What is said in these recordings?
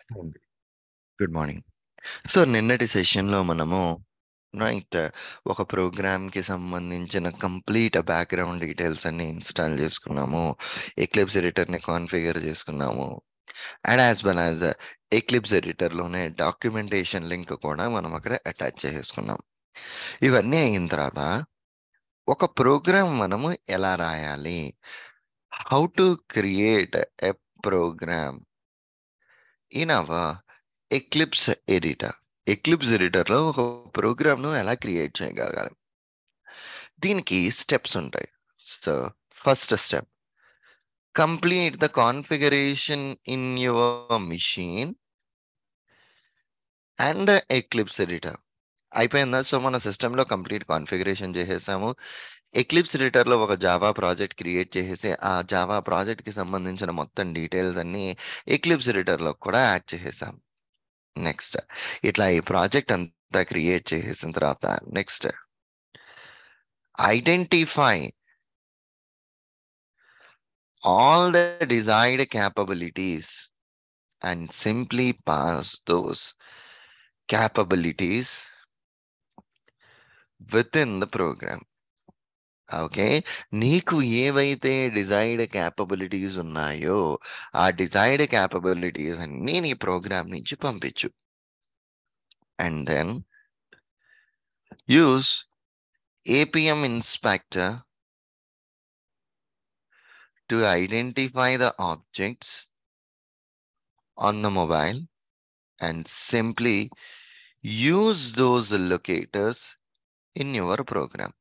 ఉంది. Good morning. So, నిన్నటి సెషన్‌లో మనము రైట్ ఒక ప్రోగ్రామ్‌కి సంబంధించిన కంప్లీట్ బ్యాక్‌గ్రౌండ్ డీటెయిల్స్ అన్నీ ఇన్‌స్టాల్ చేసుకున్నాము. ఎక్లిప్స్ ఎడిటర్‌ని కాన్ఫిగర్ చేసుకున్నాము. And as well as Eclipse ఎడిటర్‌లోనే డాక్యుమెంటేషన్ లింక్ కూడా మనం అక్కడ అటాచ్ చేసేసుకున్నాం. ఇవన్నీ అయిన తర్వాత ఒక ప్రోగ్రామ్ మనము ఎలా రాయాలి? How to create a program in our Eclipse editor. Eclipse ఎడిటర్‌లో ఒక ప్రోగ్రామ్‌ను ఎలా క్రియేట్ చేయగలగాలి? దీనికి స్టెప్స్ ఉంటాయి. So, first step complete the configuration in your machine and Eclipse editor. అయిపోయిందా? సో, మన సిస్టమ్‌లో కంప్లీట్ కాన్ఫిగరేషన్ చేసేసాము. ఎక్లిప్స్ ఎడిటర్‌లో ఒక జావా ప్రాజెక్ట్ క్రియేట్ చేసేసి, ఆ జావా ప్రాజెక్ట్‌కి సంబంధించిన మొత్తం డీటెయిల్స్ అన్నీ ఎక్లిప్స్ ఎడిటర్‌లో కూడా యాడ్ చేసేసాం. నెక్స్ట్ ఇట్లా ఈ ప్రాజెక్ట్ అంతా క్రియేట్ చేసేసిన తర్వాత next identify all the desired capabilities and simply pass those capabilities within the program. Okay. నీకు ఏవైతే డిజైర్డ్ క్యాపబిలిటీస్ ఉన్నాయో, ఆ డిజైర్డ్ క్యాపబిలిటీస్ అన్నీ నీ ప్రోగ్రామ్ నుంచి పంపించు. And then use APM inspector to identify the objects on the mobile and simply use those locators in your program.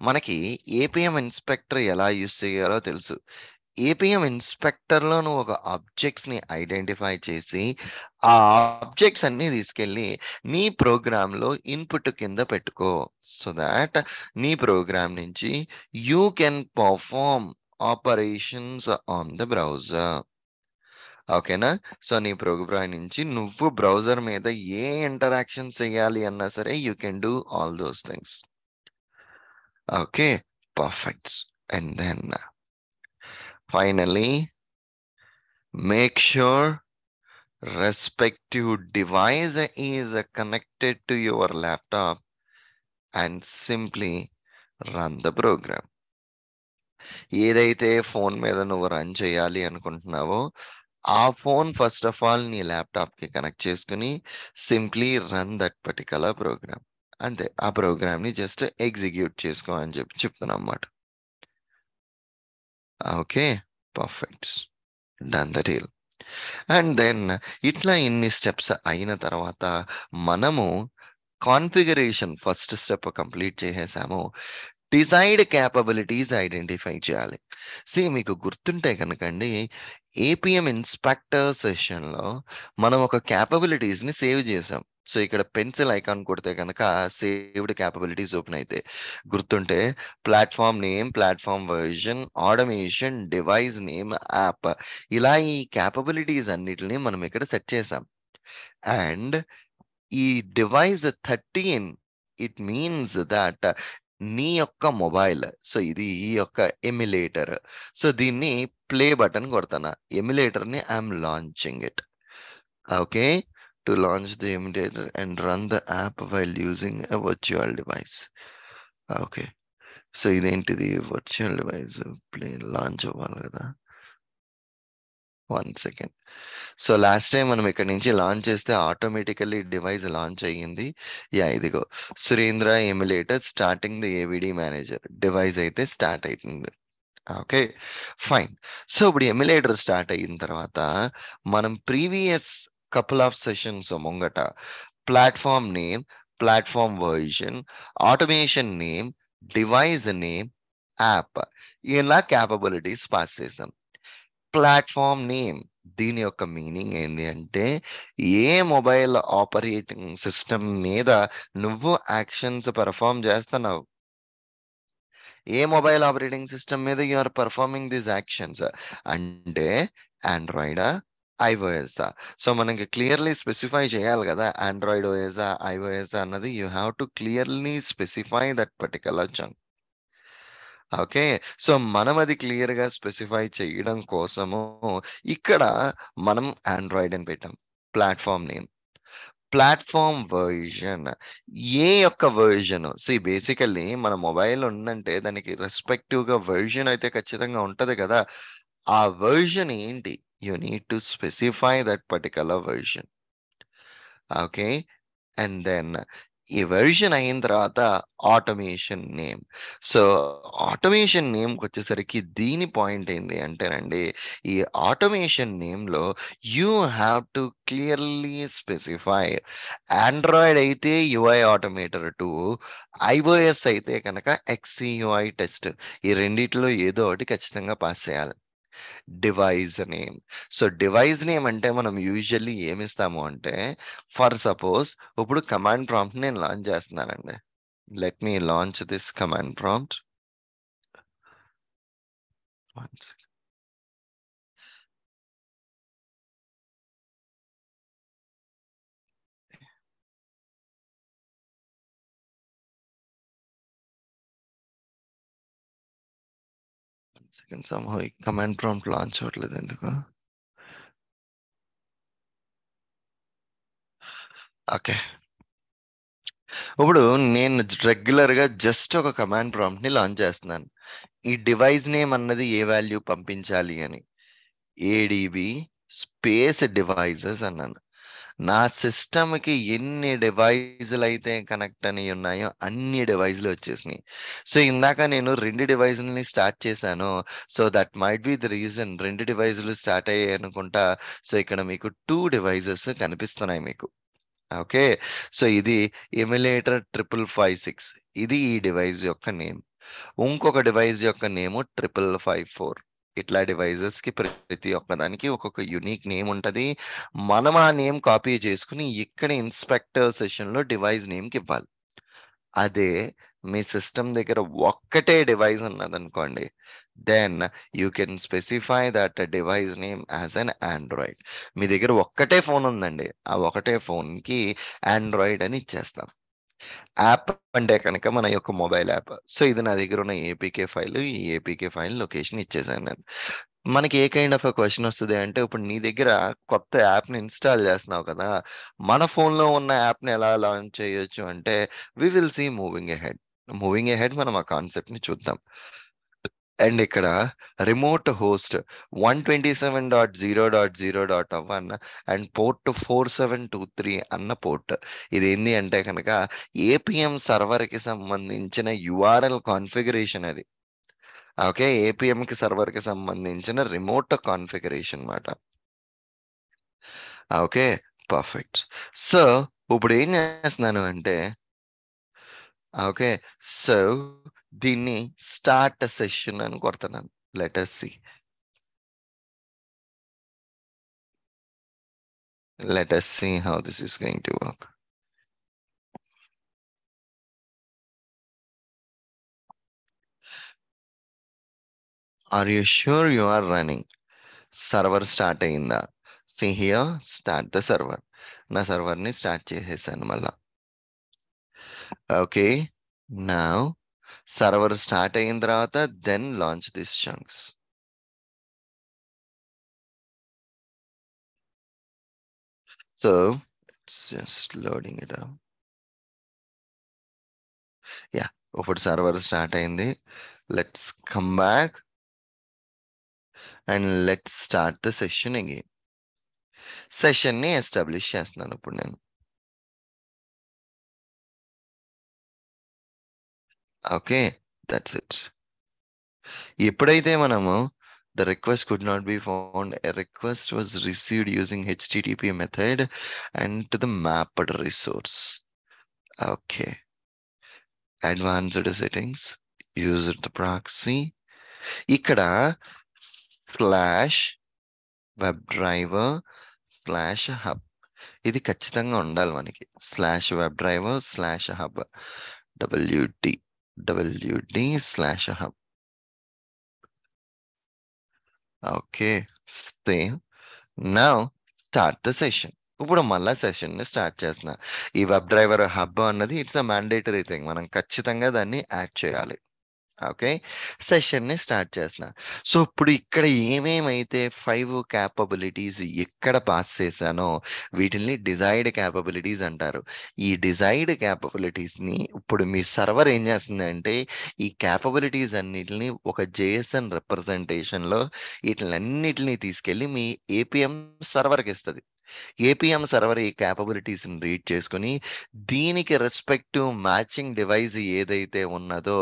మనకి APM inspector ఎలా యూస్ చేయాలో తెలుసు. ఏపీఎం ఇన్స్పెక్టర్‌లో నువ్వు ఒక ఆబ్జెక్ట్స్‌ని ఐడెంటిఫై చేసి, ఆ ఆబ్జెక్ట్స్ అన్నీ తీసుకెళ్ళి నీ ప్రోగ్రామ్‌లో ఇన్‌పుట్ కింద పెట్టుకో. సో థాట్ నీ ప్రోగ్రామ్ నుంచి you can perform operations on the browser. ఓకేనా? సో, నీ ప్రోగ్రామ్ నుంచి నువ్వు బ్రౌజర్ మీద ఏ ఇంటరాక్షన్ చేయాలి అన్నా సరే you can do all those things. Okay. Perfect. And then finally make sure respective device is connected to your laptop and simply run the program. ఏదైతే ఫోన్ మీద నువ్వు రన్ చేయాలి అనుకుంటున్నావో, ఆ ఫోన్ ఫస్ట్ ఆఫ్ ఆల్ నీ ల్యాప్‌టాప్‌కి connect చేసుకొని simply run that particular program. అంతే. ఆ ప్రోగ్రామ్‌ని జస్ట్ ఎగ్జిక్యూట్ చేసుకో అని చెప్తున్నానన్నమాట. Okay. Perfect. Done the deal. And then ఇట్లా ఇన్ని స్టెప్స్ అయిన తర్వాత మనము కాన్ఫిగరేషన్ ఫస్ట్ స్టెప్ కంప్లీట్ చేసేసాము. డిజైర్డ్ క్యాపబిలిటీస్ ఐడెంటిఫై చేయాలి. మీకు గుర్తుంటే కనుకండి ఏపీఎం ఇన్స్పెక్టర్ సెషన్‌లో మనం ఒక క్యాపబిలిటీస్‌ని సేవ్ చేసాం. సో, ఇక్కడ పెన్సిల్ ఐకాన్ కొడితే గనక సేవ్డ్ క్యాపబిలిటీస్ ఓపెన్ అయితాయి. గుర్తుంటే platform name, platform version, automation, device name, app ఇలా ఈ క్యాపబిలిటీస్ అన్నిటిని మనం ఇక్కడ సెట్ చేసాం. అండ్ ఈ డివైస్ 13 ఇట్ మీన్స్ థట్ నీ యొక్క మొబైల్. సో, ఇది ఈ యొక్క ఎమ్యులేటర్. సో, దీన్ని ప్లే బటన్ కొడతాను. ఎమ్యులేటర్‌ని I am launching it. Okay. To launch the emulator and run the app while using a virtual device. Okay. So, ఇదేంటిది వర్చువల్ డివైస్ ప్లే లాంచ్ అవ్వాలి కదా! 1 సెకండ్. సో, లాస్ట్ టైమ్ మనం ఇక్కడి నుంచి launch చేస్తే automatically device launch అయ్యింది. Yeah! ఇదిగో Surendra emulator starting the AVD manager. Device అయితే స్టార్ట్ అయితుంది. ఓకే. ఫైన్. సో, ఇప్పుడు ఎమ్యులేటర్ స్టార్ట్ అయిన తర్వాత మనం ప్రీవియస్ కపుల్ ఆఫ్ సెషన్స్ ముంగట platform name, platform version, automation name, device name, app ఇలా క్యాపబిలిటీస్ పాస్ చేసాం. ప్లాట్‌ఫార్మ్ నేమ్ దీని యొక్క మీనింగ్ ఏంది అంటే, ఏ మొబైల్ ఆపరేటింగ్ సిస్టమ్ మీద నువ్వు యాక్షన్స్ పెర్ఫార్మ్ చేస్తున్నావు. ఏ మొబైల్ ఆపరేటింగ్ సిస్టమ్ మీద you are performing these actions అంటే ఆండ్రాయిడా? ఐఓఎస్సా? సో, మనకి క్లియర్‌లీ స్పెసిఫై చేయాలి గదా! ఆండ్రాయిడ్ ఓఎసా? ఐఓఎసా? అన్నది you have to clearly specify that particular chunk. Okay. So, మనం అది క్లియర్‌గా స్పెసిఫై చేయడం కోసము ఇక్కడ మనం ఆండ్రాయిడ్ అని పెట్టాం. Platform name. ప్లాట్ఫామ్ వర్జన్, ఏ యొక్క వర్జన్, బేసికల్లీ మన మొబైల్ ఉందంటే దానికి రెస్పెక్టివ్గా వర్జన్ అయితే ఖచ్చితంగా ఉంటది కదా. ఆ వర్జన్ ఏంటి? You need to specify that particular version. Okay. And then ఈ వెర్షన్ అయిన తర్వాత ఆటోమేషన్ నేమ్. సో ఆటోమేషన్ నేమ్కి వచ్చేసరికి దీని పాయింట్ ఏంటి అంటేనండి, ఈ ఆటోమేషన్ నేమ్లో you have to clearly specify. Android అయితే యుఐ ఆటోమేటర్ 2, ఐఓఎస్ అయితే కనుక ఎక్స్సియుఐ టెస్ట్. ఈ రెండిట్లో ఏదో ఒకటి ఖచ్చితంగా పాస్ చేయాలి. Device name. So device name అంటే మనం యూజువల్లీ ఏమిస్తాము అంటే, ఫర్ సపోజ్ ఇప్పుడు కమాండ్ ప్రాంప్ట్ నేను లాంచ్ చేస్తున్నానండి. Let me launch this command prompt. Second somehow ఈ కమాండ్ ప్రాంప్ట్ లాంచ్ అవ్వట్లేదు ఎందుకు? ఓకే. ఇప్పుడు నేను రెగ్యులర్గా జస్ట్ ఒక కమాండ్ ప్రాంప్ట్ ని లాంచ్ చేస్తున్నాను. ఈ డివైస్ నేమ్ అన్నది ఏ వాల్యూ పంపించాలి అని, ఏడిబి స్పేస్ డివైజెస్ అన్నాను. నా సిస్టమ్‌కి ఎన్ని డివైజులు అయితే కనెక్ట్ అని ఉన్నాయో అన్ని డివైజులు వచ్చేసినాయి. సో ఇందాక నేను 2 డివైజులని స్టార్ట్ చేశాను. So that might be the reason 2 డివైజులు స్టార్ట్ అయ్యాయి అనుకుంటా. సో ఇక్కడ మీకు 2 డివైజెస్ కనిపిస్తున్నాయి మీకు. ఓకే. సో ఇది ఎమ్యులేటర్ 5556. ఇది ఈ డివైస్ యొక్క నేమ్. ఇంకొక డివైస్ యొక్క నేము 5554. ఇట్లా డివైజెస్‌కి ప్రతి ఒక్కదానికి ఒక్కొక్క యూనిక్ నేమ్ ఉంటది. మనం ఆ నేమ్ కాపీ చేసుకొని ఇక్కడ ఇన్స్పెక్టర్ సెషన్‌లో డివైస్ నేమ్‌కి ఇవ్వాలి. అదే మీ సిస్టమ్ దగ్గర ఒక్కటే డివైస్ ఉన్నదనుకోండి, then you can specify that device name as an Android. మీ దగ్గర ఒక్కటే ఫోన్ ఉందండి. ఆ ఒకటే ఫోన్‌కి ఆండ్రాయిడ్ అని ఇచ్చేస్తాం. యాప్ అంటే కనుక మన యొక్క మొబైల్ యాప్. సో ఇది నా దగ్గర ఉన్న ఏపీకే ఫైల్. ఈ ఏపీకే ఫైల్ లొకేషన్ ఇచ్చేసాను నేను. మనకి ఏ కైండ్ ఆఫ్ క్వెషన్ వస్తది అంటే, ఇప్పుడు నీ దగ్గర కొత్త యాప్‌ని ఇన్‌స్టాల్ చేస్తున్నావు కదా. మన ఫోన్‌లో ఉన్న యాప్‌ని ఎలా లాంచ్ చేయొచ్చు అంటే, we will see moving ahead. Moving ahead మనం ఆ కాన్సెప్ట్‌ని చూద్దాం. అండ్ ఇక్కడ రిమోట్ హోస్ట్ 127.0.0.1 అండ్ పోర్ట్ 4723 అన్న పోర్ట్. ఇదేంది అంటే కనుక ఏపీఎం సర్వర్‌కి సంబంధించిన యూఆర్ఎల్ కాన్ఫిగరేషన్ అది. ఓకే. ఏపీఎంకి సర్వర్‌కి సంబంధించిన రిమోట్ కాన్ఫిగరేషన్ మాట. ఓకే. పర్ఫెక్ట్. సో ఇప్పుడేం చేస్తున్నాను అంటే, ఓకే. సో దీన్ని స్టార్ట్ సెషన్ అని కొడుతున్నాను. Let us see. Let us see how this is going to work. Are you sure you are running? Server start అయిందా? See here, start the server. నా సర్వర్‌ని start చేసేసాను మళ్ళా. ఓకే. నౌ సర్వర్ స్టార్ట్ అయిన తర్వాత then launch this chunks. So it's just loading it up. Yeah! ఇప్పుడు server start అయింది. Let's come back and let's start the session again. సెషన్‌ని establish చేస్తున్నాను ఇప్పుడు నేను. ఓకే. That's it. ఎప్పుడైతే మనము the request could not be found, a request was received using HTTP method and to the mapped resource. Okay. Advanced settings, user the proxy. ఇక్కడ slash web driver slash hub ఇది ఖచ్చితంగా ఉండాలి మనకి. Slash web driver slash hub wd slash hub. Okay. Save. Now start the session. ఇప్పుడు మళ్ళా సెషన్‌ని start చేస్తున్నా. ఈ web driver hub అన్నది ఇట్స్ ఎ మ్యాండేటరీ థింగ్. మనం ఖచ్చితంగా దాన్ని యాడ్ చేయాలి. ఓకే. సెషన్‌ని స్టార్ట్ చేస్తున్నా. సో, ఇప్పుడు ఇక్కడ ఏమేమైతే 5 కేపబిలిటీస్ ఎక్కడ పాస్ చేశానో వీటిల్ని డిజైర్డ్ కేపబిలిటీస్ అంటారు. ఈ డిజైర్డ్ కేపబిలిటీస్‌ని ఇప్పుడు మీ సర్వర్ ఏం చేస్తుందంటే, ఈ కేపబిలిటీస్ అన్నిటిని ఒక జేఎస్ఎన్ రిప్రజెంటేషన్‌లో ఈటిలన్నిటిని తీసుకెళ్ళి మీ ఏపీఎం సర్వర్‌కిస్తది. ఏపీఎం సర్వర్ ఈ కేపబిలిటీస్‌ని రీడ్ చేసుకొని, దీనికి రెస్పెక్టివ్ మ్యాచింగ్ డివైస్ ఏదైతే ఉన్నదో,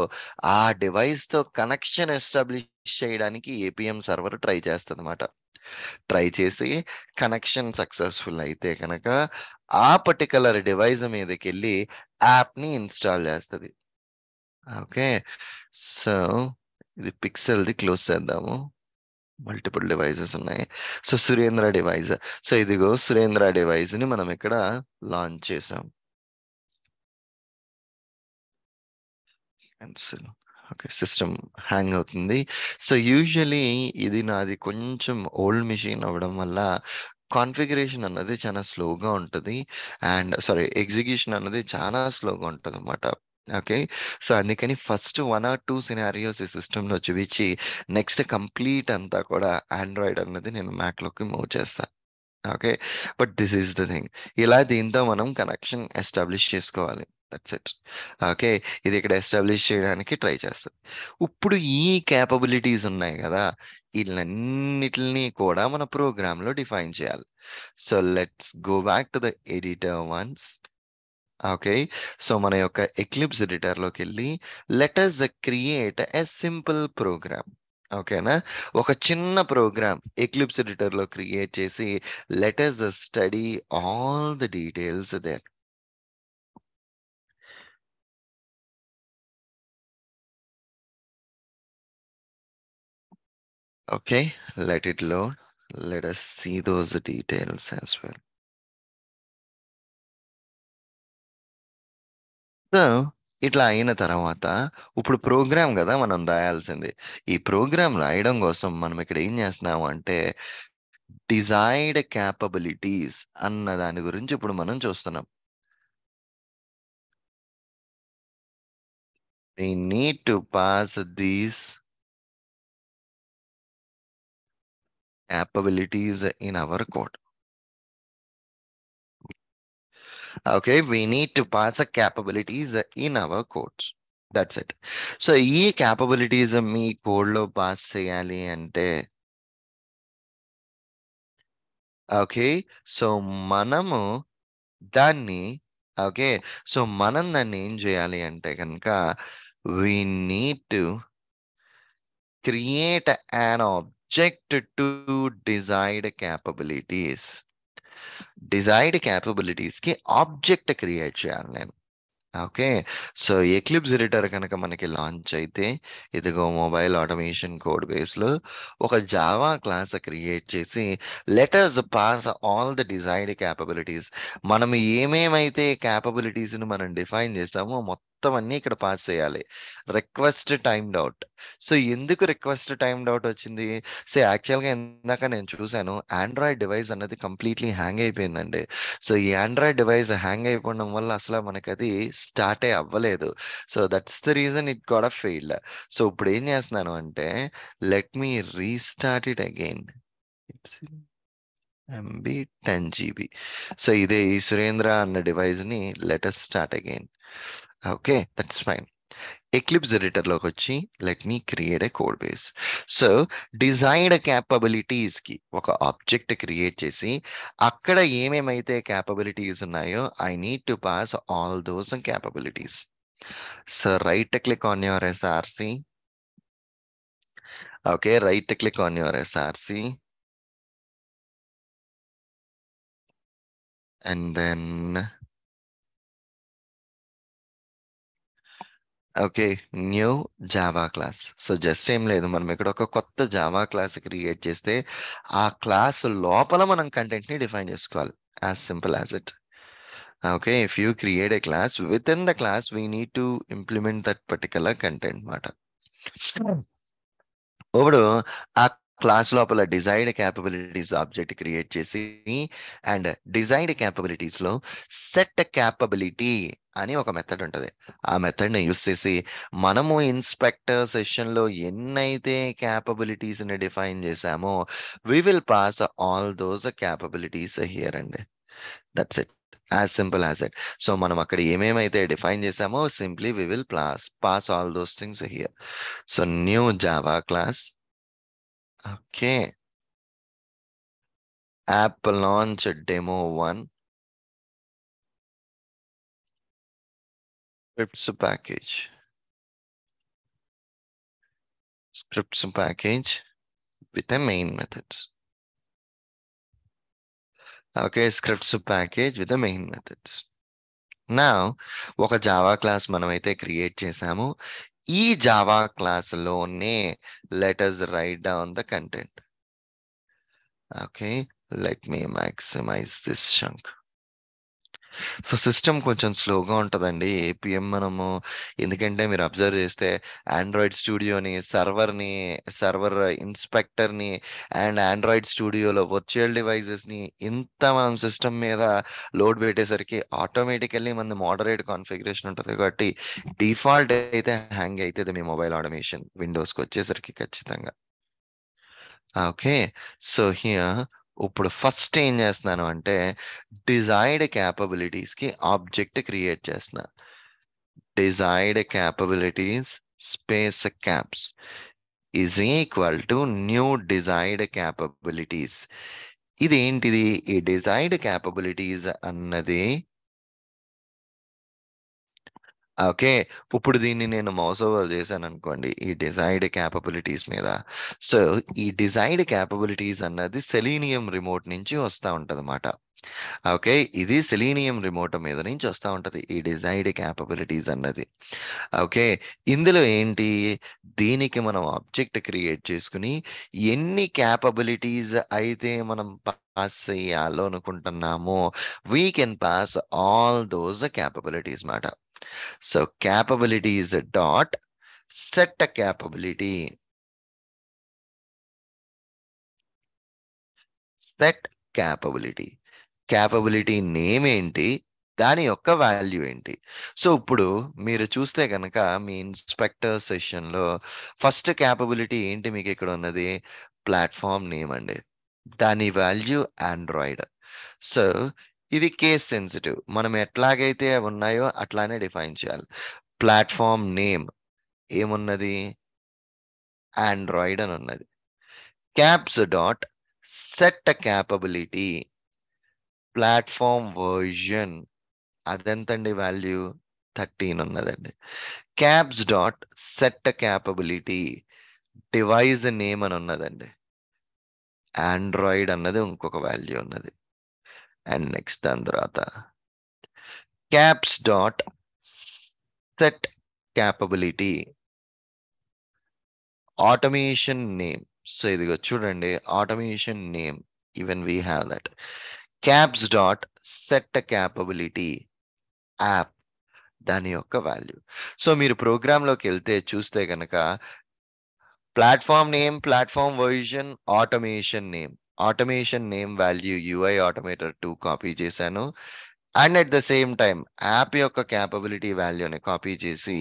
ఆ డివైస్‌తో కనెక్షన్ ఎస్టాబ్లిష్ చేయడానికి ఏపీఎం సర్వర్ ట్రై చేస్తదనమాట. ట్రై చేసి కనెక్షన్ సక్సెస్‌ఫుల్ అయితే గనక, ఆ పర్టిక్యులర్ డివైస్ మీదకెళ్ళి యాప్‌ని ఇన్‌స్టాల్ చేస్తది. ఓకే. సో, ఇది పిక్సెల్‌ది క్లోజ్ చేద్దాము. మల్టిపుల్ డివైసెస్ ఉన్నాయి. So, Surendra device. సో, ఇదిగో సురేంద్ర డివైస్‌ని మనం ఇక్కడ లాంచ్ చేసాం. క్యాన్సిల్. ఓకే. సిస్టమ్ హ్యాంగ్ అవుతుంది. సో, యూజువల్లీ ఇది నాది కొంచెం ఓల్డ్ మెషిన్ అవ్వడం వల్ల కాన్ఫిగరేషన్ అన్నది చాలా స్లోగా ఉంటది. అండ్ సారీ ఎగ్జిక్యూషన్ అన్నది చాలా స్లోగా ఉంటదనమాట. ఓకే. సో, అందుకని ఫస్ట్ 1 ఆర్ 2 సినారియోస్ ఈ సిస్టమ్‌లో చూపించి నెక్స్ట్ కంప్లీట్ అంతా కూడా ఆండ్రాయిడ్ అన్నది నేను మ్యాక్‌లోకి మూవ్ చేస్తా. Okay. But this is the thing. ఇలా దీంతో మనం కనెక్షన్ ఎస్టాబ్లిష్ చేసుకోవాలి. That's it. ఓకే. ఇది ఇక్కడ ఎస్టాబ్లిష్ చేయడానికి ట్రై చేస్తది. ఇప్పుడు ఈ కేపబిలిటీస్ ఉన్నాయి గదా! ఈళ్ళన్నిటిని కూడా మన ప్రోగ్రామ్‌లో డిఫైన్ చేయాలి. So, let's go back to the editor once. Okay. So, మన యొక్క ఎక్లిప్స్ ఎడిటర్‌లోకెళ్ళి let us create a simple program. ఓకేనా? ఒక చిన్న ప్రోగ్రామ్ ఎక్లిప్స్ ఎడిటర్‌లో క్రియేట్ చేసి let us study all the details there. Okay, let it load. Let us see those details as well. So, ఇట్లా అయిన తర్వాత ఇప్పుడు ప్రోగ్రామ్ గదా మనం రాయాల్సింది. ఈ ప్రోగ్రామ్ రాయడం కోసం మనం ఇక్కడ ఏం చేస్తున్నాము అంటే డిజైర్డ్ కేపబిలిటీస్ అన్న దాని గురించి ఇప్పుడు మనం చూస్తున్నాం. We need to pass these capabilities in our code. Okay, we need to pass the capabilities in our codes. That's it. So, ఈ కేపబిలిటీస్ మీ కోడ్‌లో పాస్ చేయాలి అంటే ఓకే. సో, మనము దాన్ని ఓకే. సో, మనం దాన్ని ఏం చేయాలి అంటే గనక we need to create an object to desired capabilities. Desired కేపబిలిటీస్‌కి ఆబ్జెక్ట్ క్రియేట్ చేయాలి నేను. ఓకే. సో, ఎక్లిప్స్ ఎడిటర్ కనుక మనకి లాంచ్ అయితే, ఇదిగో మొబైల్ ఆటోమేషన్ కోడ్ బేస్‌లో ఒక జావా క్లాస్ క్రియేట్ చేసి, let us pass all the desired capabilities. మనం ఏమేమైతే కేపబిలిటీస్‌ని మనం డిఫైన్ చేసామో మొత్తం అన్నీ ఇక్కడ పాస్ చేయాలి. Request timed out. సో, ఎందుకు రిక్వెస్ట్ టైమ్డ్ ఔట్ వచ్చింది? సో, యాక్చువల్‌గా ఇందాక నేను చూసాను. ఆండ్రాయిడ్ డివైస్ అన్నది కంప్లీట్‌లీ హ్యాంగ్ అయిపోయిందండి. సో, ఈ ఆండ్రాయిడ్ డివైస్ హ్యాంగ్ అయిపోవడం వల్ల అసల మనకది స్టార్టే అవ్వలేదు. So, that's the reason it got failed. So, ఇప్పుడేం చేస్తున్నాను అంటే, let me restart it again. It's MB 10 GB. So, ఇదే ఈ సురేంద్ర అన్న డివైస్‌ని let us start again. Okay. That's fine. Eclipse ఎడిటర్‌లోకొచ్చి let me create a code base. So, desired కేపబిలిటీస్‌కి ఒక object create చేసి, అక్కడ ఏమేమైతే కేపబిలిటీస్ ఉన్నాయో I need to pass all those capabilities. So, right click on your SRC. Okay. Right click on your SRC. And then okay. New Java class. So, just ఏం లేదు. మనం ఇక్కడ ఒక కొత్త జావా క్లాస్ క్రియేట్ చేస్తే, ఆ class లోపల మనం కంటెంట్‌ని డిఫైన్ చేసుకోవాలి. As simple as it. Okay. If you create a class, within the class we need to implement that particular content మాట. ఇప్పుడు ఆ క్లాస్ లోపల డిజైర్డ్ క్యాపబిలిటీస్ ఆబ్జెక్ట్ క్రియేట్ చేసి అండ్ డిజైర్డ్ క్యాపబిలిటీస్ లో సెట్ క్యాపబిలిటీ అని ఒక method ఉంటుంది. ఆ మెథడ్ ని యూస్ చేసి మనము ఇన్స్పెక్టర్ సెషన్ లో ఎన్నైతే క్యాపబిలిటీస్ ని డిఫైన్ చేసామో we will pass all those capabilities here అండి. That's it, as simple as it. So మనం అక్కడ ఏమేమైతే డిఫైన్ చేసామో simply we will pass all those things here. So new Java class. Okay, app launch demo 1 scripts package with a main methods. Okay, scripts package with the main methods. Now ఒక Java class మనమైతే create చేసాము. ఈ Java class లోనే let us write down the content. Okay, let me maximize this chunk. So system కొంచెం స్లోగా ఉంటుందండి APM మనము, ఎందుకంటే మీరు అబ్జర్వ్ చేస్తే ఆండ్రాయిడ్ స్టూడియోని సర్వర్ ఇన్స్పెక్టర్ని అండ్ ఆండ్రాయిడ్ స్టూడియోలో వర్చువల్ డివైజెస్ని ఇంత మనం సిస్టమ్ మీద లోడ్ పెట్టేసరికి ఆటోమేటికల్లీ మన మోడరేట్ కాన్ఫిగరేషన్ ఉంటుంది కాబట్టి డిఫాల్ట్ అయితే హ్యాంగ్ అవుతుంది మీ మొబైల్ ఆటోమేషన్ విండోస్కి వచ్చేసరికి ఖచ్చితంగా. ఓకే, సో హియర్ ఇప్పుడు ఫస్ట్ ఏం చేస్తున్నాను అంటే డిజైర్డ్ క్యాపబిలిటీస్కి ఆబ్జెక్ట్ క్రియేట్ చేస్తున్నా. Desired capabilities space caps is equal to new desired capabilities. ఇదేంటిది? ఈ డిజైర్డ్ క్యాపబిలిటీస్ అన్నది ఓకే, ఇప్పుడు దీన్ని నేను మౌస్ ఓవర్ చేశాను అనుకోండి ఈ డిజైర్డ్ క్యాపబిలిటీస్ మీద. సో ఈ డిజైర్డ్ క్యాపబిలిటీస్ అన్నది సెలీనియం రిమోట్ నుంచి వస్తూ ఉంటుంది అన్నమాట. ఓకే, ఇది సెలీనియం రిమోట్ మీద నుంచి వస్తూ ఉంటుంది ఈ డిజైర్డ్ క్యాపబిలిటీస్ అన్నది. ఓకే, ఇందులో ఏంటి, దీనికి మనం ఆబ్జెక్ట్ క్రియేట్ చేసుకుని ఎన్ని క్యాపబిలిటీస్ అయితే మనం పాస్ చేయాలో అనుకుంటున్నామో we can pass all those capabilities మాట. So capability is a dot set a capability. Set capability. Capability name ఏంటి, దాని యొక్క వాల్యూ ఏంటి. సో ఇప్పుడు మీరు చూస్తే కనుక మీ ఇన్స్పెక్టర్ సెషన్లో ఫస్ట్ క్యాపబిలిటీ ఏంటి మీకు ఇక్కడ ఉన్నది, ప్లాట్ఫామ్ నేమ్ అండి. దాని వాల్యూ ఆండ్రాయిడ్. సో ఇది కేస్ సెన్సిటివ్, మనం ఎట్లాగైతే అవి ఉన్నాయో అట్లానే డిఫైన్ చేయాలి. ప్లాట్ఫామ్ నేమ్ ఏమున్నది, ఆండ్రాయిడ్ అని ఉన్నది. Caps dot set capability platform version అదెంతండి వాల్యూ 13 ఉన్నదండి. Caps dot set capability device name అని ఉన్నదండి. ఆండ్రాయిడ్ అన్నది ఇంకొక వాల్యూ ఉన్నది. అండ్ నెక్స్ట్ దాని తర్వాత caps dot set capability automation name. So ఇదిగో చూడండి automation name, even we have that. Caps dot set capability app దాని యొక్క వాల్యూ. సో మీరు ప్రోగ్రాంలోకి వెళ్తే చూస్తే కనుక platform name, platform version, automation name value UI automator 2 copy చేశాను. And at the same time app యొక్క క్యాపబిలిటీ వాల్యూని కాపీ చేసి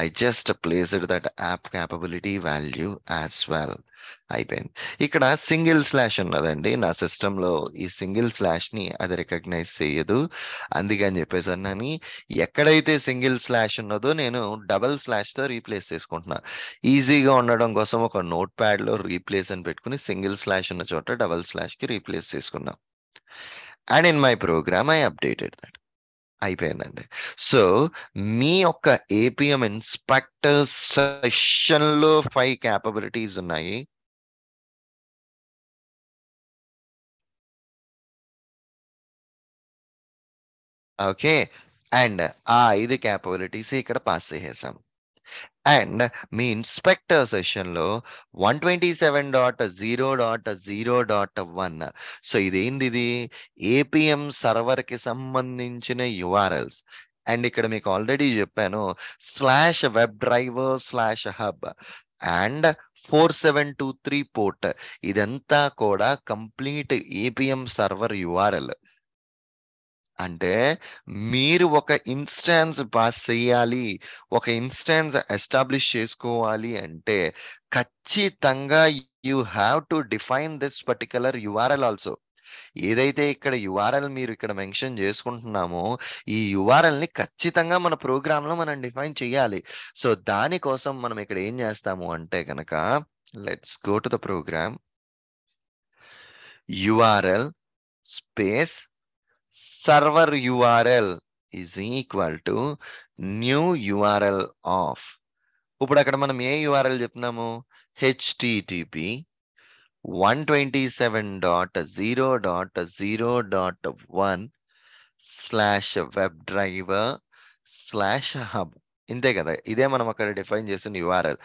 I just placed that app capability value as well. అయిపోయింది. ఇక్కడ సింగిల్ స్లాష్ ఉన్నదండి నా సిస్టంలో, ఈ సింగిల్ స్లాష్ని అది రికగ్నైజ్ చేయదు. అందుకని చెప్పేసి అన్నాని ఎక్కడైతే సింగిల్ స్లాష్ ఉన్నదో నేను డబల్ స్లాష్తో రీప్లేస్ చేసుకుంటున్నా. ఈజీగా ఉండడం కోసం ఒక నోట్ ప్యాడ్లో రీప్లేస్ అని పెట్టుకుని సింగిల్ స్లాష్ ఉన్న చోట డబల్ స్లాష్కి రీప్లేస్ చేసుకున్నాం. And in my program I updated that. అయిపోయిందండి. సో మీ యొక్క ఏపీఎం ఇన్స్పెక్టర్ సెషన్లో 5 క్యాపబిలిటీస్ ఉన్నాయి. ఓకే, అండ్ ఆ 5 క్యాపబిలిటీస్ ఇక్కడ పాస్ చేసేసాం. అండ్ మీ ఇన్స్పెక్టర్ సెషన్లో 127.0.0.1. సో ఇదేంది, ఇది ఏపీఎం సర్వర్కి సంబంధించిన URLs. అండ్ ఇక్కడ మీకు ఆల్రెడీ చెప్పాను /webdriver/hub అండ్ 4723 పోర్ట్. ఇదంతా కూడా కంప్లీట్ ఏపీఎం సర్వర్ యుఆర్ఎల్. అంటే మీరు ఒక ఇన్స్టాన్స్ పాస్ చేయాలి, ఒక ఇన్స్టాన్స్ ఎస్టాబ్లిష్ చేసుకోవాలి అంటే ఖచ్చితంగా you have to define this particular URL also. ఏదైతే ఇక్కడ యుఆర్ఎల్ మీరు ఇక్కడ మెన్షన్ చేసుకుంటున్నామో ఈ యుఆర్ఎల్ ని ఖచ్చితంగా మన ప్రోగ్రామ్ లో మనం డిఫైన్ చేయాలి. సో దానికోసం మనం ఇక్కడ ఏం చేస్తాము అంటే కనుక let's go to the program. URL space server URL is equal to new URL of. ఇప్పుడు అక్కడ మనం ఏ యుఆర్ఎల్ చెప్తున్నాము? HTTP 127.0.0.1/webdriver/hub. ఇంతే కదా, ఇదే మనం అక్కడ డిఫైన్ చేసిన యుఆర్ఎల్.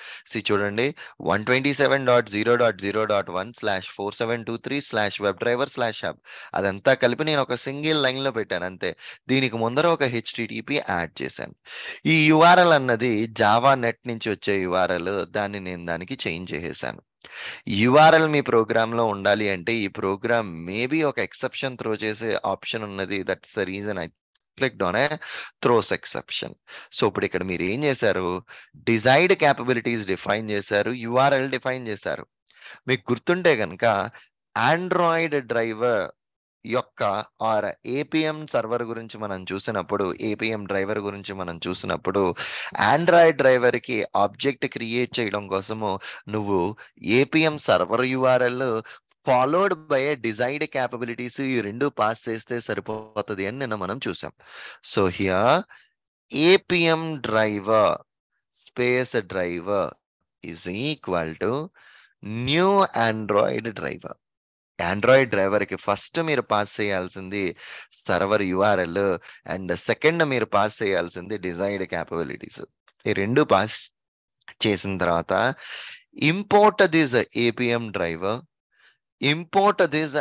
చూడండి, 127.0.0.1/4723/webdriver/hub. అదంతా కలిపి నేను ఒక సింగిల్ లైన్ లో పెట్టాను అంతే. దీనికి ముందర ఒక హెచ్టిటిపి యాడ్ చేశాను. ఈ యుఆర్ఎల్ అన్నది జావా నెట్ నుంచి వచ్చే యుఆర్ఎల్, దాన్ని నేను దానికి చేంజ్ చేసేసాను. యుఆర్ఎల్ మీ ప్రోగ్రామ్ లో ఉండాలి అంటే ఈ ప్రోగ్రామ్ మేబీ ఒక ఎక్సెప్షన్ త్రో చేసే ఆప్షన్ ఉన్నది. That's the reason I clicked on a throws exception. So ఇప్పుడు ఇక్కడ మీరు ఏం చేశారు? డిజైర్డ్ క్యాపబిలిటీస్ డిఫైన్ చేశారు, యుఆర్ఎల్ డిఫైన్ చేశారు. మీకు గుర్తుంటే కనుక ఆండ్రాయిడ్ డ్రైవర్ యొక్క ఆర్ ఏపీఎం సర్వర్ గురించి మనం చూసినప్పుడు, ఏపీఎం డ్రైవర్ గురించి మనం చూసినప్పుడు ఆండ్రాయిడ్ డ్రైవర్ కి ఆబ్జెక్ట్ క్రియేట్ చేయడం కోసము నువ్వు APM server URL followed by A desired capabilities ఈ రెండు పాస్ చేస్తే సరిపోతుంది అని నిన్న మనం చూసాం. So here APM driver space driver is equal to new Android driver. Android డ్రైవర్కి ఫస్ట్ మీరు పాస్ చేయాల్సింది సర్వర్ యుఆర్ఎల్ అండ్ సెకండ్ మీరు పాస్ చేయాల్సింది డిజైర్డ్ క్యాపబిలిటీస్. ఈ రెండు పాస్ చేసిన తర్వాత import this APM driver, import this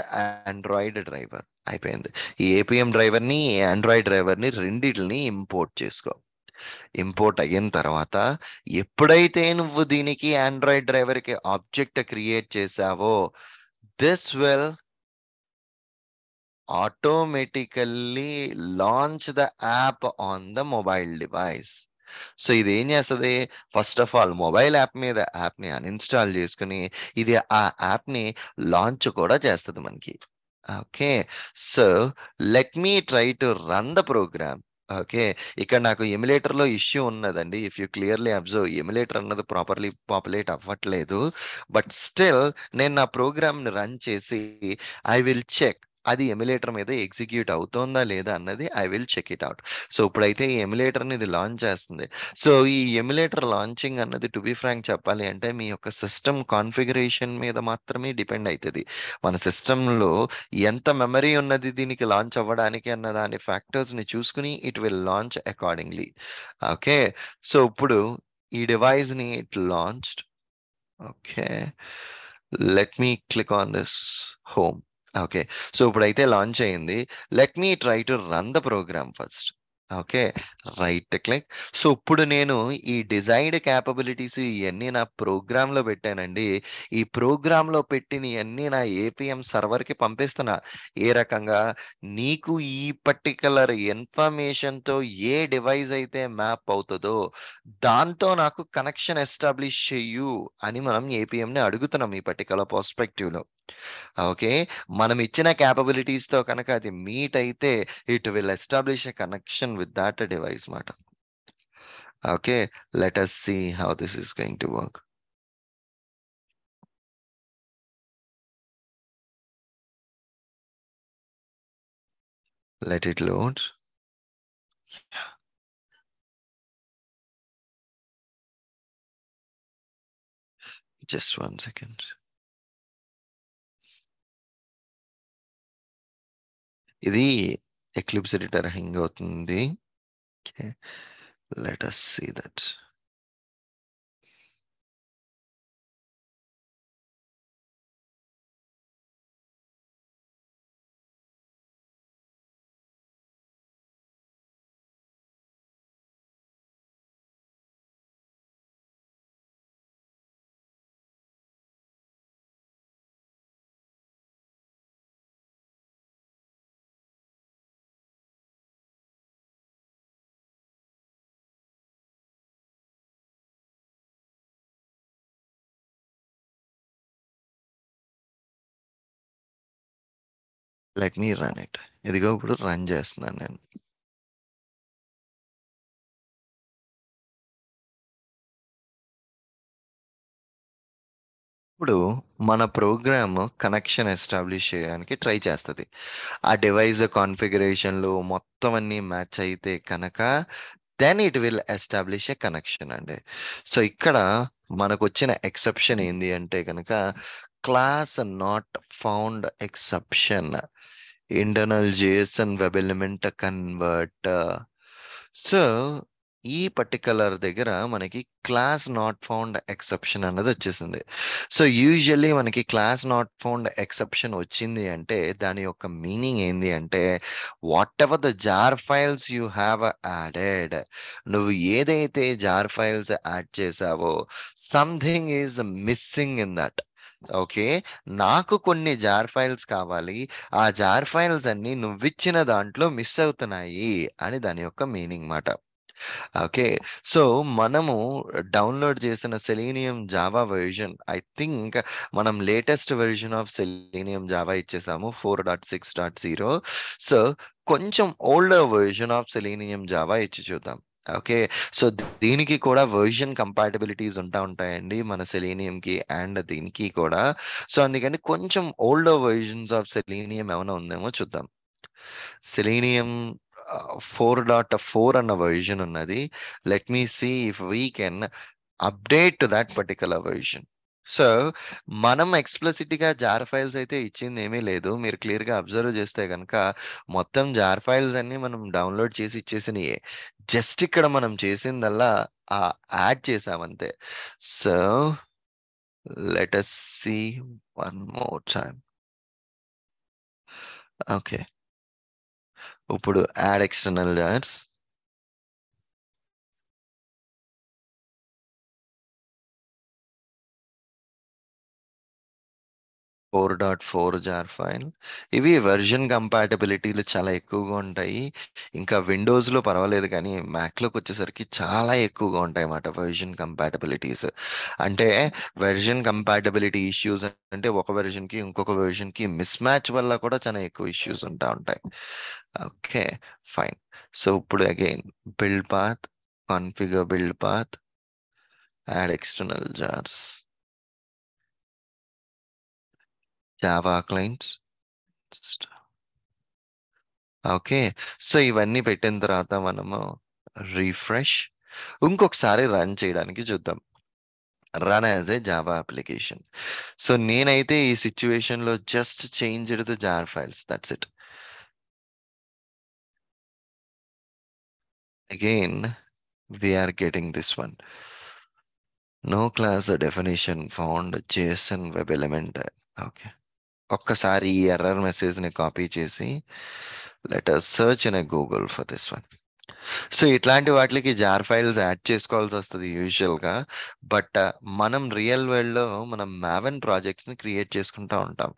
Android driver. అయిపోయింది. ఈ ఏపీఎం డ్రైవర్ని ఆండ్రాయిడ్ డ్రైవర్ని రెండిటిని ఇంపోర్ట్ చేసుకో. ఇంపోర్ట్ అయిన తర్వాత ఎప్పుడైతే నువ్వు దీనికి ఆండ్రాయిడ్ డ్రైవర్కి ఆబ్జెక్ట్ క్రియేట్ చేసావో this will automatically launch the app on the mobile device. So ఇది ఏం చేస్తుంది? First of all mobile app మీద యాప్ని అన్ఇన్స్టాల్ చేసుకుని ఇది ఆ యాప్ని లాంచ్ కూడా చేస్తుంది మనకి. Okay, so let me try to run the program. Okay, ఇక్కడ నాకు ఎమ్యులేటర్లో ఇష్యూ ఉన్నదండి. If you clearly observe, emulator అన్నది ప్రాపర్లీ పాపులేట్ అవ్వట్లేదు. బట్ స్టిల్ నేను నా ప్రోగ్రామ్ని రన్ చేసి ఐ విల్ చెక్ అది ఎమ్యులేటర్ మీద ఎగ్జిక్యూట్ అవుతోందా లేదా అన్నది I will check it out. So ఇప్పుడైతే ఈ ఎమ్యులేటర్ని ఇది లాంచ్ చేస్తుంది. సో ఈ ఎమ్యులేటర్ లాంచింగ్ అన్నది టు బి ఫ్రాంక్ చెప్పాలి అంటే మీ యొక్క సిస్టమ్ కాన్ఫిగరేషన్ మీద మాత్రమే డిపెండ్ అవుతుంది. మన సిస్టంలో ఎంత మెమరీ ఉన్నది దీనికి లాంచ్ అవ్వడానికి అన్న దాని ఫ్యాక్టర్స్ని చూసుకుని it will launch accordingly. Okay, so ఇప్పుడు ఈ డివైస్ని it launched. Okay, let me click on this home. Okay, so ఇప్పుడైతే లాంచ్ అయింది. Let me try to run the program first. Okay, right click. So ఇప్పుడు నేను ఈ డిజైర్డ్ క్యాపబిలిటీస్ ఇవన్నీ నా ప్రోగ్రాంలో పెట్టానండి. ఈ ప్రోగ్రాంలో పెట్టిన ఇవన్నీ నా ఏపీఎం సర్వర్కి పంపిస్తున్నా. ఏ రకంగా? నీకు ఈ పర్టికులర్ ఇన్ఫర్మేషన్తో ఏ డివైస్ అయితే మ్యాప్ అవుతుందో దాంతో నాకు కనెక్షన్ ఎస్టాబ్లిష్ చెయ్యు అని మనం ఏపీఎంని అడుగుతున్నాం ఈ పర్టికులర్ పర్స్పెక్టివ్లో. ఓకే, మనం ఇచ్చిన క్యాపబిలిటీస్తో కనుక అది మీట్ అయితే it will establish a connection with that device మాట. Okay, let us see how this is going to work. Let it load. Just 1 second. ఇది ఎక్లిప్స్ ఎడిటర్ హ్యాంగ్ అవుతుంది. Okay, let us see that. Let me run it. ఇదిగో ఇప్పుడు run చేస్తున్నాను నేను. ఇప్పుడు మన program connection establish చేయడానికి try చేస్తది. ఆ డివైస్ కాన్ఫిగరేషన్‌లు మొత్తం అన్నీ మ్యాచ్ అయితే కనక then it will establish a connection అండి. సో, ఇక్కడ మనకొచ్చిన ఎక్సెప్షన్ ఏంది అంటే గనక class not found exception. Internal JSON web element converter. So, ఈ పర్టిక్యులర్ దగ్గర మనకి క్లాస్ నాట్ ఫౌండ్ ఎక్సెప్షన్ అన్నది వచ్చేసింది. సో, యూజువల్లీ మనకి క్లాస్ నాట్ ఫౌండ్ ఎక్సెప్షన్ వచ్చింది అంటే దాని యొక్క మీనింగ్ ఏంది అంటే whatever the jar files you have added, నువ్వు ఏదైతే జార్ ఫైల్స్ యాడ్ చేసావో something is missing in that. Okay, నాకు కొన్ని జార్ ఫైల్స్ కావాలి, ఆ జార్ ఫైల్స్ అన్ని నువ్విచ్చిన దాంట్లో మిస్ అవుతున్నాయి అని దాని యొక్క మీనింగ్ మాట. ఓకే. సో, మనము డౌన్‌లోడ్ చేసిన Selenium Java version I think మనం latest version of Selenium Java ఇచ్చేసాము 4.6.0. సో, కొంచెం older version of Selenium Java ఇచ్చి చూద్దాం. ఓకే. సో, దీనికి కూడా వెర్షన్ కంపాటిబిలిటీస్ ఉంటాయండి మన సెలీనియంకి అండ్ దీనికి కూడా. సో, అందుకని కొంచెం ఓల్డర్ వెర్షన్స్ ఆఫ్ సెలీనియం ఏమైనా ఉందేమో చూద్దాం. సెలీనియం 4.4 అన్న వెర్షన్ ఉన్నది. Let me see if we can update to that particular version. So, మనం ఎక్స్‌ప్లిసిట్‌గా జార్ ఫైల్స్ అయితే ఇచ్చిందేమీ లేదు. మీరు క్లియర్‌గా అబ్జర్వ్ చేస్తే గనక మొత్తం జార్ ఫైల్స్ అన్నీ మనం డౌన్‌లోడ్ చేసి ఇచ్చేసినయే. జస్ట్ ఇక్కడ మనం చేసిందల్లా యాడ్ చేసామంతే. So, let us see one more time. Okay. ఇప్పుడు add external jars. 4.4 jar file. ఇవి వెర్షన్ కంపాటబిలిటీలు చాలా ఎక్కువగా ఉంటాయి. ఇంకా విండోస్‌లో పర్వాలేదు కానీ, మ్యాక్‌లోకొచ్చేసరికి చాలా ఎక్కువగా ఉంటాయన్నమాట వెర్షన్ కంపాటబిలిటీస్. అంటే వెర్షన్ కంపాటబిలిటీ ఇష్యూస్ అంటే ఒక వెర్షన్‌కి, ఇంకొక వెర్షన్‌కి మిస్ మ్యాచ్ వల్ల కూడా చాలా ఎక్కువ ఇష్యూస్ ఉంటాయి. ఓకే. ఫైన్. సో, ఇప్పుడు again build path, configure build path, add external jars, Java clients. Okay. So, ఇవన్నీ పెట్టిన తర్వాత మనము రిఫ్రెష్ ఇంకొకసారి రన్ చేయడానికి చూద్దాం. Run as a Java application. So, నేనైతే ఈ సిట్యుయేషన్‌లో just changed the jar files. That's it. Again we are getting this one. No class definition found JSON web element. Okay. ఒక్కసారి ఈ ఎర్రర్ మెసేజ్‌ని కాపీ చేసి let us search in Google for this one. So, ఇట్లాంటి వాటిలకి jar files add చేసుకోవాల్సొస్తది యూజువల్‌గా. But మనం real వరల్డ్‌లో మనం మావెన్ ప్రాజెక్ట్స్‌ని క్రియేట్ చేసుకుంటా ఉంటాం.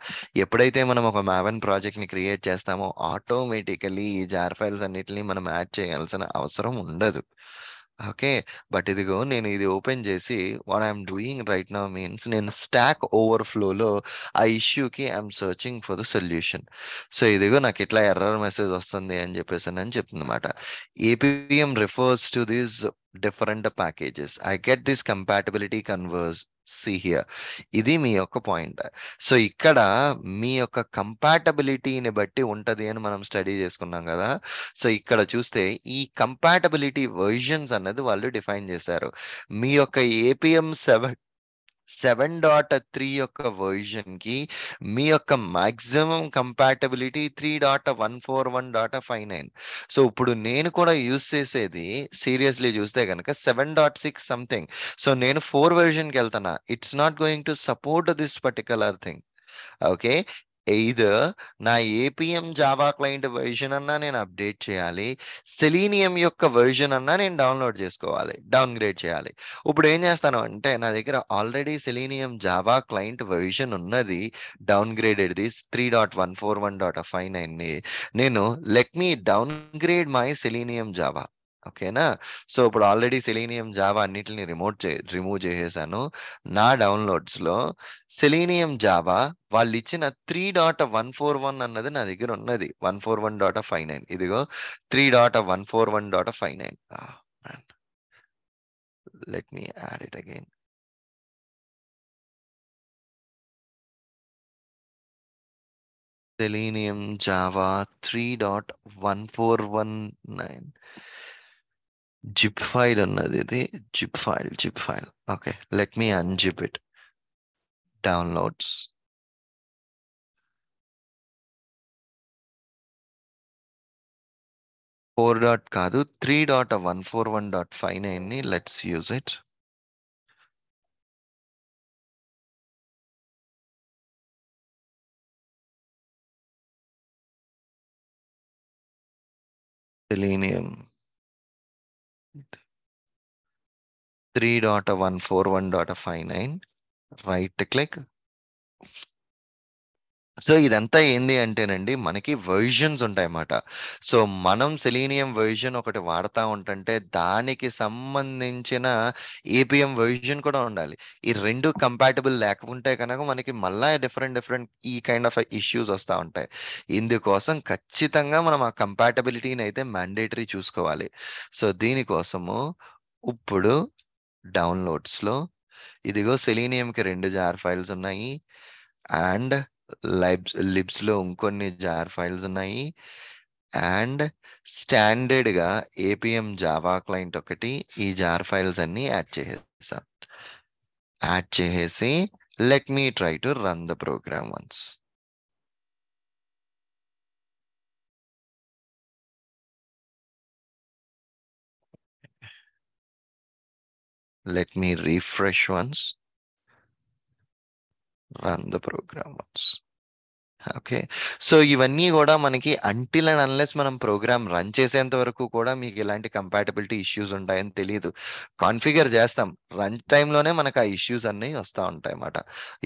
ఎప్పుడైతే మనం ఒక మావెన్ ప్రాజెక్ట్‌ని క్రియేట్ చేస్తామో ఆటోమేటికల్లీ ఈ జార్ ఫైల్స్ అన్నిటిని మనం యాడ్ చేయాల్సిన అవసరం ఉండదు. ఓకే. బట్ ఇదిగో నేను ఇది ఓపెన్ చేసి what I am doing right now means నేను స్టాక్ ఓవర్‌ఫ్లోలో ఆ ఇష్యూకి I am searching for the solution. So, ఇదిగో నాకిట్లా ఎర్రర్ మెసేజ్ వస్తుంది అని చెప్పేసనని చెప్తుందన్నమాట. APM refers to these different packages. I get this compatibility converse. See here. ఇది మీ యొక్క పాయింట్. సో, ఇక్కడ మీ యొక్క కంపాటబిలిటీని బట్టి ఉంటది అని మనం స్టడీ చేసుకున్నాం గదా! సో, ఇక్కడ చూస్తే ఈ కంపాటబిలిటీ వెర్షన్స్ అన్నది వాళ్ళు డిఫైన్ చేశారు. మీ యొక్క APM 7.3 యొక్క వెర్షన్‌కి మీ యొక్క మాక్సిమం కంపాటబిలిటీ 3.141.59. సో, ఇప్పుడు నేను కూడా యూజ్ చేసేది సీరియస్‌లీ చూస్తే గనక 7.6 సంథింగ్. సో, నేను 4 వెర్షన్‌కెళ్తన్నా. It's not going to support this particular thing. Okay. Either నా ఏపీఎం జావా క్లయింట్ వెర్షన్ అన్నా నేను అప్డేట్ చేయాలి. సెలీనియం యొక్క వెర్షన్ అన్నా నేను డౌన్‌లోడ్ చేసుకోవాలి. డౌన్‌గ్రేడ్ చేయాలి. ఇప్పుడు ఏం చేస్తాను అంటే నా దగ్గర already selenium Java client version ఉన్నది. డౌన్‌గ్రేడెడ్‌ది 3.141.59ని నేను let me downgrade my selenium Java. ఓకేనా? సో ఇప్పుడు ఆల్రెడీ సెలీనియం జావా అన్నిటిని రిమూవ్ చేసేసాను. నా డౌన్లోడ్స్లో సెలీనియం జావా వాళ్ళు ఇచ్చిన 3.141 అన్నది నా దగ్గర ఉన్నది. 141.59 ఇదిగో 3.141.59. Let me add it again. Selenium Java 3.1419 zip file అన్నది ఇది. zip file. Okay, let me unzip it. Downloads. 4 dot కాదు 3.141.59 ని let's use it. Selenium 3.141.59 right click. So ఇదంతా ఏంది అంటేనండి మనకి వెర్షన్స్ ఉంటాయన్నమాట. సో మనం సెలీనియం వెర్షన్ ఒకటి వాడతా ఉంటుంటే దానికి సంబంధించిన ఏపీఎం వెర్షన్ కూడా ఉండాలి. ఈ రెండు కంపాటబుల్ లేకుంటే కనుక మనకి మళ్ళా డిఫరెంట్ ఈ కైండ్ ఆఫ్ ఇష్యూస్ వస్తూ ఉంటాయి. ఇందుకోసం ఖచ్చితంగా మనం ఆ కంపాటబిలిటీని అయితే మ్యాండేటరీ చూసుకోవాలి. సో దీనికోసము ఇప్పుడు డౌన్లోడ్స్లో ఇదిగో సెలీనియంకి 2 జార్ ఫైల్స్ ఉన్నాయి అండ్ లిబ్స్లో ఇంకొన్ని జార్ ఫైల్స్ ఉన్నాయి అండ్ స్టాండర్డ్గా ఏపీఎం జావా క్లయింట్ ఒకటి ఈ జార్ ఫైల్స్ అన్ని యాడ్ చేసేసి let me try to run the program once. Let me refresh once. Run the program once. Okay. So ఇవన్నీ కూడా మనకి అంటిల్ అండ్ అన్లెస్ మనం ప్రోగ్రామ్ రన్ చేసేంత వరకు కూడా మీకు ఇలాంటి కంపాటబిలిటీ ఇష్యూస్ ఉంటాయని తెలియదు. కాన్ఫిగర్ చేస్తాం, రన్ టైంలోనే మనకు ఆ ఇష్యూస్ అన్నీ వస్తూ ఉంటాయి అన్నమాట.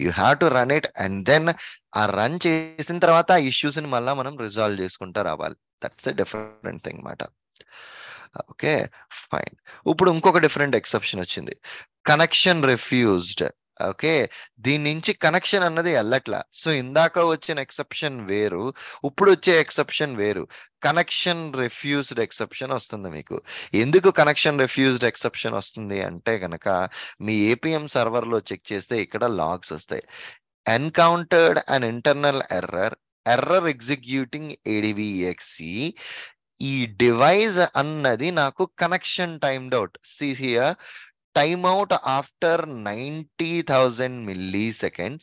You have to run it and then ఆ రన్ చేసిన తర్వాత ఆ ఇష్యూస్ని మళ్ళీ మనం రిజాల్వ్ చేసుకుంటూ రావాలి. దట్స్ ఎ డిఫరెంట్ థింగ్ మాట. Okay fine. ఇప్పుడు ఇంకొక డిఫరెంట్ ఎక్సెప్షన్ వచ్చింది, కనెక్షన్ రిఫ్యూజ్డ్. ఓకే, దీని నుంచి కనెక్షన్ అన్నది వెళ్ళట్లా. సో ఇందాక వచ్చిన ఎక్సెప్షన్ వేరు, ఇప్పుడు వచ్చే ఎక్సెప్షన్ వేరు. కనెక్షన్ రిఫ్యూజ్డ్ ఎక్సెప్షన్ వస్తుంది మీకు. ఎందుకు కనెక్షన్ రిఫ్యూజ్డ్ ఎక్సెప్షన్ వస్తుంది అంటే కనుక మీ ఏపీఎం సర్వర్లో చెక్ చేస్తే ఇక్కడ లాగ్స్ వస్తాయి. ఎన్కౌంటర్డ్ అన్ ఇంటర్నల్ ఎర్రర్ ఎగ్జిక్యూటింగ్ ADVXE. ఈ డివైస్ అన్నది నాకు connection timed out. See here, timeout after 90,000 milliseconds.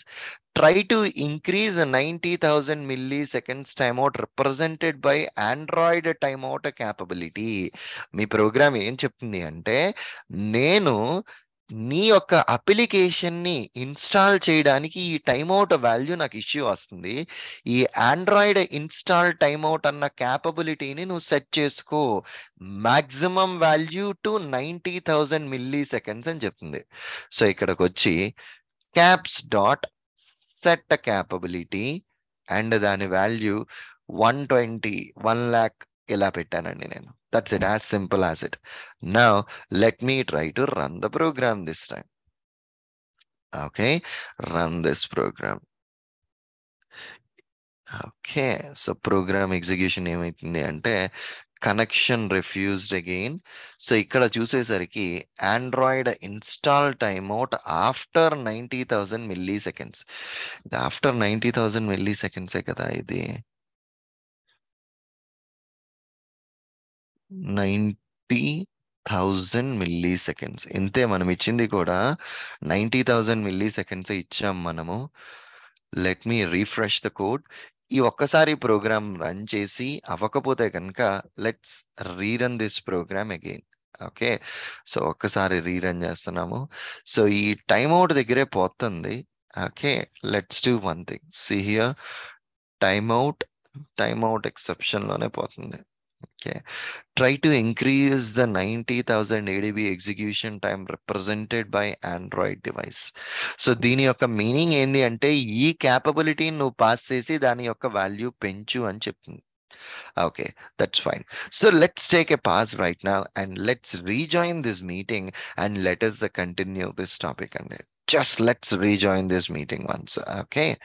Try to increase 90,000 milliseconds timeout represented by Android timeout capability. మీ ప్రోగ్రామ్ ఏం చెప్తుంది అంటే నేను నీ యొక్క అప్లికేషన్ని ఇన్స్టాల్ చేయడానికి ఈ టైమ్అవుట్ వాల్యూ నాకు ఇష్యూ వస్తుంది. ఈ ఆండ్రాయిడ్ ఇన్స్టాల్ టైమ్అవుట్ అన్న క్యాపబిలిటీని నువ్వు సెట్ చేసుకో, మాక్సిమం వాల్యూ టు 90,000 milliseconds అని చెప్తుంది. సో ఇక్కడికి వచ్చి caps dot set capability and దాని వాల్యూ 1 lakh ఇలా పెట్టానండి నేను. That's it, as simple as it. Now let me try to run the program this time. Okay, run this program. Okay, so program execution ఏమైతుంది అంటే connection refused again. So ఇక్కడ చూసేసరికి Android install timeout after 90,000 milliseconds. After 90,000 milliseconds కదా ఇది. 90,000 milliseconds ఇంతే మనం ఇచ్చింది కూడా. 90,000 milliseconds ఇచ్చాం మనము. Let me refresh the code. ఈ ఒక్కసారి ప్రోగ్రామ్ రన్ చేసి అవ్వకపోతే కనుక let's rerun this program again. Okay, so ఒక్కసారి రీరన్ చేస్తున్నాము. సో ఈ టైమ్అవుట్ దగ్గరే పోతుంది. Okay, let's do one thing. See here, timeout ఎక్సెప్షన్లోనే పోతుంది. Okay, try to increase the 90,000 ADB execution time represented by Android device. So దీని యొక్క meaning ఏంటి అంటే ఈ క్యాపబిలిటీ నువ్వు పాస్ చేసి దాని యొక్క వాల్యూ పెంచు అని చెప్తుంది. Okay, that's fine. So let's take a pause right now and let's rejoin this meeting and let us continue this topic. And just let's rejoin this meeting once. Okay.